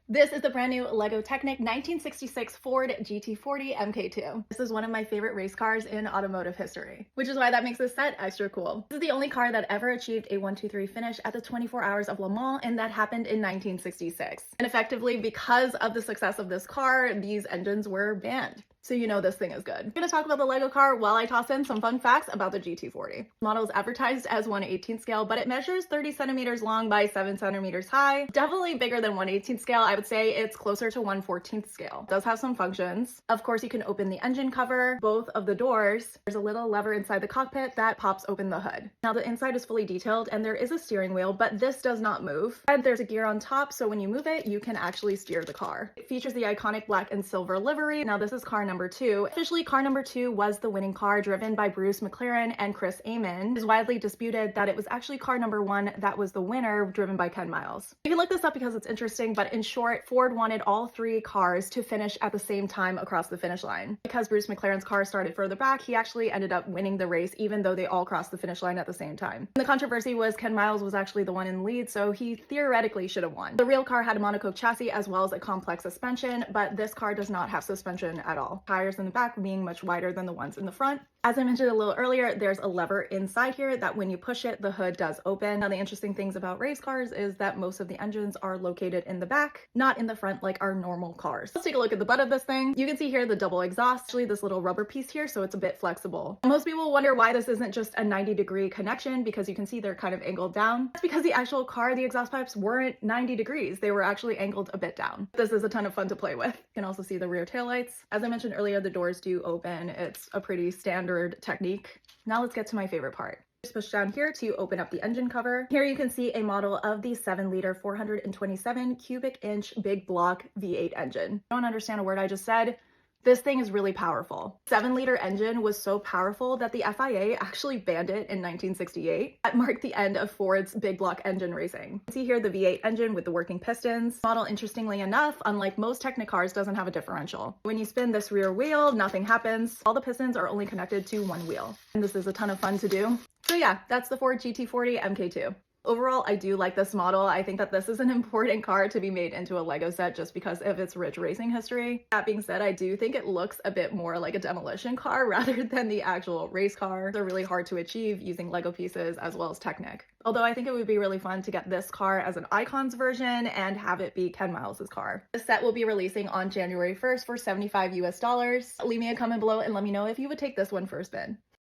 This is the brand new LEGO Technic 1966 Ford GT40 MK2. This is one of my favorite race cars in automotive history, which is why that makes this set extra cool. This is the only car that ever achieved a 1-2-3 finish at the 24 Hours of Le Mans, and that happened in 1966. And effectively, because of the success of this car, these engines were banned. So you know this thing is good. I'm gonna talk about the LEGO car while I toss in some fun facts about the GT40. The model is advertised as 1/18 scale, but it measures 30 centimeters long by 7 centimeters high. Definitely bigger than 1/18 scale. I would say it's closer to 1/14 scale. It does have some functions. Of course, you can open the engine cover, both of the doors. There's a little lever inside the cockpit that pops open the hood. Now the inside is fully detailed and there is a steering wheel, but this does not move. And there's a gear on top, so when you move it, you can actually steer the car. It features the iconic black and silver livery. Now this is car number 2. Officially, car number 2 was the winning car, driven by Bruce McLaren and Chris Amon. It is widely disputed that it was actually car number 1 that was the winner, driven by Ken Miles. You can look this up because it's interesting, but in short, Ford wanted all 3 cars to finish at the same time across the finish line. Because Bruce McLaren's car started further back, he actually ended up winning the race, even though they all crossed the finish line at the same time. And the controversy was Ken Miles was actually the one in the lead, so he theoretically should have won. The real car had a monocoque chassis as well as a complex suspension, but this car does not have suspension at all. Tires in the back being much wider than the ones in the front. As I mentioned a little earlier, there's a lever inside here that when you push it, the hood does open. Now, the interesting things about race cars is that most of the engines are located in the back, not in the front like our normal cars. Let's take a look at the butt of this thing. You can see here the double exhaust, actually this little rubber piece here, so it's a bit flexible. Most people wonder why this isn't just a 90-degree connection, because you can see they're kind of angled down. That's because the actual car, the exhaust pipes weren't 90 degrees. They were actually angled a bit down. This is a ton of fun to play with. You can also see the rear taillights. As I mentioned earlier, the doors do open. It's a pretty standard Technic. Now let's get to my favorite part. Just push down here to open up the engine cover. Here you can see a model of the 7-liter 427 cubic inch big block V8 engine. I don't understand a word I just said. This thing is really powerful. 7-liter engine was so powerful that the FIA actually banned it in 1968. That marked the end of Ford's big block engine racing. You can see here the V8 engine with the working pistons. The model, interestingly enough, unlike most Technic cars, doesn't have a differential. When you spin this rear wheel, nothing happens. All the pistons are only connected to one wheel. And this is a ton of fun to do. So yeah, that's the Ford GT40 MK2. Overall, I do like this model. I think that this is an important car to be made into a LEGO set just because of its rich racing history. That being said, I do think it looks a bit more like a demolition car rather than the actual race car. They're really hard to achieve using LEGO pieces as well as Technic. Although I think it would be really fun to get this car as an Icons version and have it be Ken Miles' car. The set will be releasing on January 1st for $75 US. Leave me a comment below and let me know if you would take this one for a spin.